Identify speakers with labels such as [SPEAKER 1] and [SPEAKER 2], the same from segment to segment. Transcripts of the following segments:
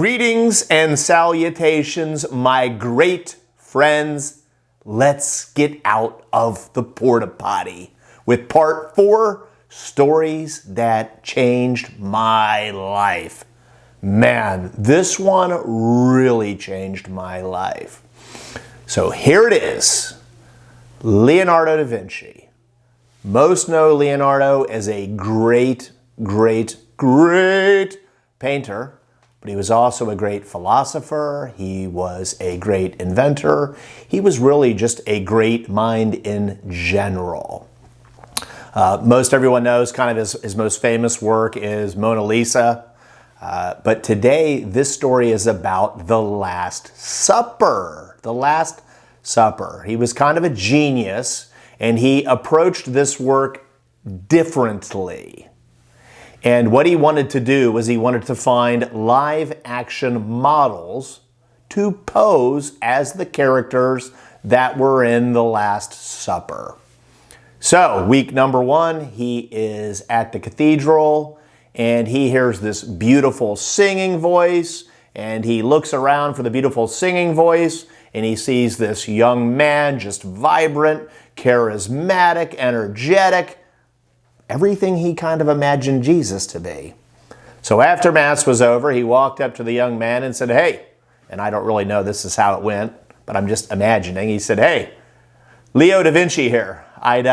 [SPEAKER 1] Greetings and salutations, my great friends. Let's get out of the Porta Potty with part 4, Stories That Changed My Life. Man, this one really changed my life. So here it is, Leonardo da Vinci. Most know Leonardo as a great painter, but he was also a great philosopher. He was a great inventor. He was really just a great mind in general. Most everyone knows kind of his most famous work is Mona Lisa. But today, this story is about the Last Supper. The Last Supper. He was kind of a genius, and he approached this work differently. And what he wanted to do was he wanted to find live action models to pose as the characters that were in the Last Supper. So, week number 1, he is at the cathedral and he hears this beautiful singing voice, and he looks around for the beautiful singing voice and he sees this young man, just vibrant, charismatic, energetic, everything he kind of imagined Jesus to be. So after Mass was over, he walked up to the young man and said, "Hey," and I don't really know this is how it went, but I'm just imagining. He said, "Hey, Leo da Vinci here. I'd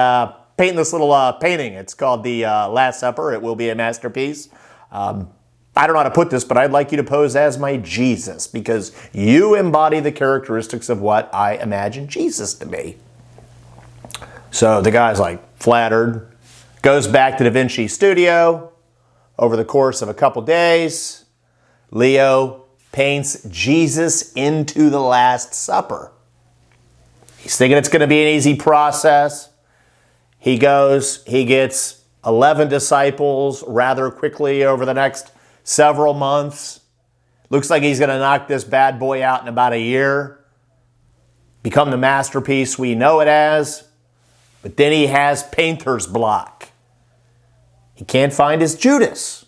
[SPEAKER 1] paint this little painting. It's called the Last Supper. It will be a masterpiece. I don't know how to put this, but I'd like you to pose as my Jesus because you embody the characteristics of what I imagine Jesus to be." So the guy's like flattered, goes back to Da Vinci's studio. Over the course of a couple days, Leo paints Jesus into the Last Supper. He's thinking it's going to be an easy process. He goes, he gets 11 disciples rather quickly over the next several months. Looks like he's going to knock this bad boy out in about a year. Become the masterpiece we know it as. But then he has painter's block. He can't find his Judas.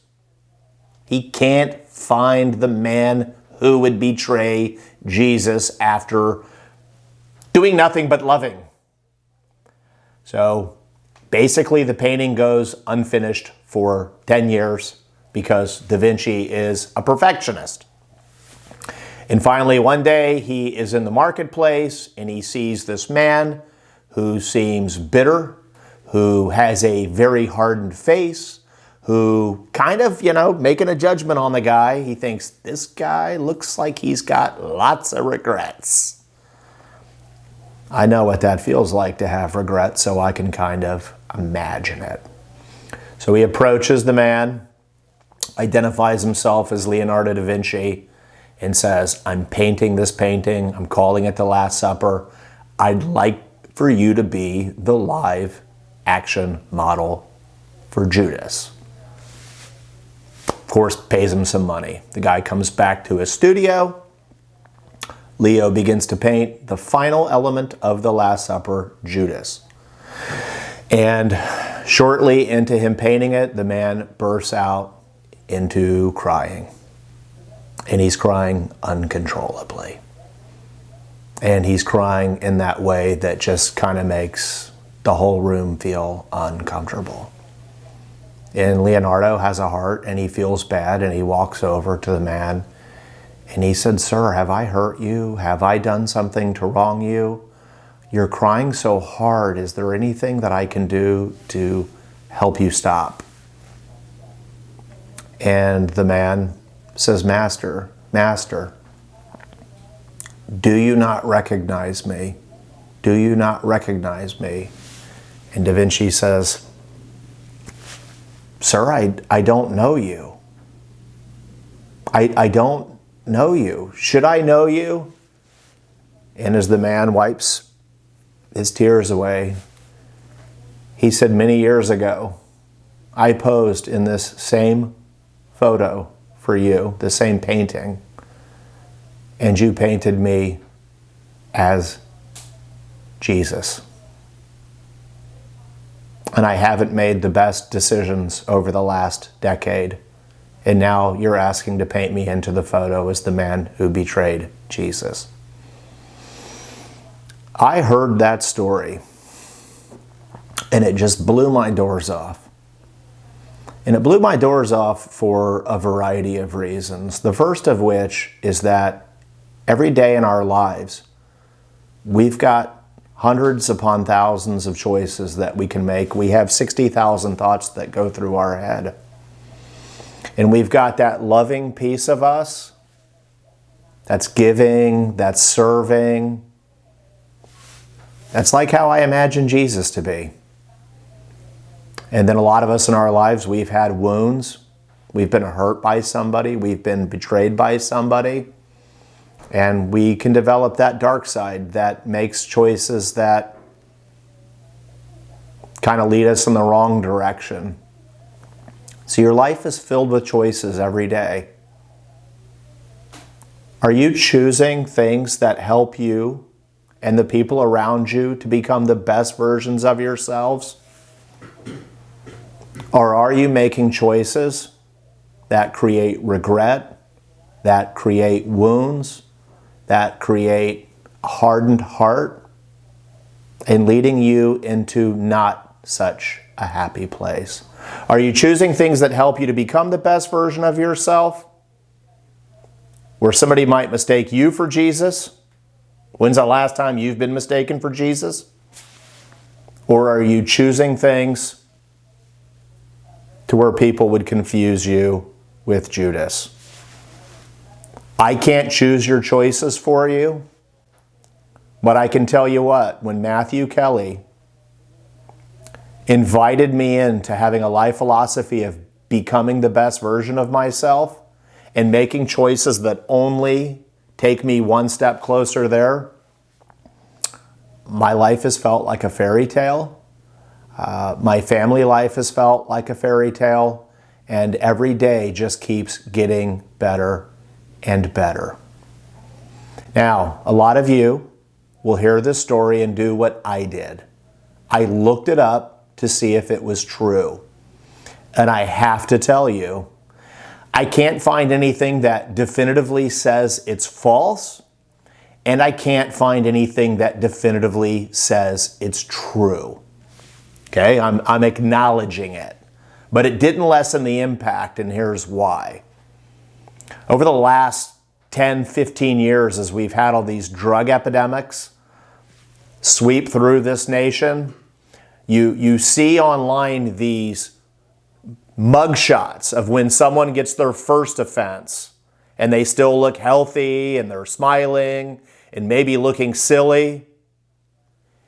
[SPEAKER 1] He can't find the man who would betray Jesus after doing nothing but loving. So basically the painting goes unfinished for 10 years because Da Vinci is a perfectionist. And finally one day he is in the marketplace and he sees this man who seems bitter, who has a very hardened face, who kind of, making a judgment on the guy. He thinks, this guy looks like he's got lots of regrets. I know what that feels like to have regrets, so I can kind of imagine it. So he approaches the man, identifies himself as Leonardo da Vinci, and says, "I'm painting this painting. I'm calling it the Last Supper. I'd like for you to be the live action model for Judas." Of course, pays him some money. The guy comes back to his studio. Leo begins to paint the final element of the Last Supper, Judas. And shortly into him painting it, the man bursts out into crying. And he's crying uncontrollably. And he's crying in that way that just kind of makes the whole room feel uncomfortable. And Leonardo has a heart and he feels bad and he walks over to the man and he said, "Sir, have I hurt you? Have I done something to wrong you? You're crying so hard. Is there anything that I can do to help you stop?" And the man says, Master, do you not recognize me? Do you not recognize me?" And Da Vinci says, "Sir, I don't know you. I don't know you. Should I know you?" And as the man wipes his tears away, he said, "Many years ago, I posed in this same photo for you, the same painting, and you painted me as Jesus. And I haven't made the best decisions over the last decade And now you're asking to paint me into the photo as the man who betrayed Jesus. I heard that story, and it just blew my doors off. And it blew my doors off for a variety of reasons. The first of which is that every day in our lives, we've got hundreds upon thousands of choices that we can make. We have 60,000 thoughts that go through our head. And we've got that loving piece of us that's giving, that's serving. That's like how I imagine Jesus to be. And then a lot of us in our lives, we've had wounds. We've been hurt by somebody. We've been betrayed by somebody. And we can develop that dark side that makes choices that kind of lead us in the wrong direction. So your life is filled with choices every day. Are you choosing things that help you and the people around you to become the best versions of yourselves? Or are you making choices that create regret, that create wounds, that create a hardened heart, and leading you into not such a happy place? Are you choosing things that help you to become the best version of yourself, where somebody might mistake you for Jesus? When's the last time you've been mistaken for Jesus? Or are you choosing things to where people would confuse you with Judas? I can't choose your choices for you, but I can tell you what, when Matthew Kelly invited me into having a life philosophy of becoming the best version of myself and making choices that only take me one step closer there, my life has felt like a fairy tale. My family life has felt like a fairy tale, and every day just keeps getting better and better. Now, a lot of you will hear this story and do what I did. I looked it up to see if it was true. And I have to tell you, I can't find anything that definitively says it's false, and I can't find anything that definitively says it's true. Okay, I'm acknowledging it. But it didn't lessen the impact, and here's why. Over the last 10, 15 years, as we've had all these drug epidemics sweep through this nation, you see online these mugshots of when someone gets their first offense and they still look healthy and they're smiling and maybe looking silly.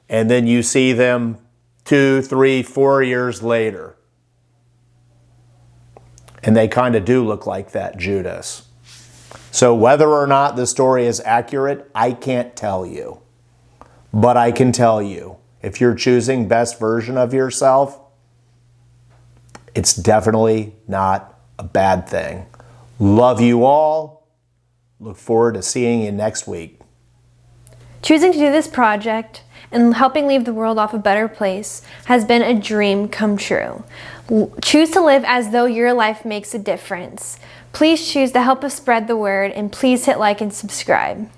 [SPEAKER 1] And then you see them 2, 3, 4 years later, and they kind of do look like that Judas. So whether or not the story is accurate, I can't tell you. But I can tell you, if you're choosing best version of yourself, it's definitely not a bad thing. Love you all. Look forward to seeing you next week.
[SPEAKER 2] Choosing to do this project and helping leave the world off a better place has been a dream come true. Choose to live as though your life makes a difference. Please choose to help us spread the word, and please hit like and subscribe.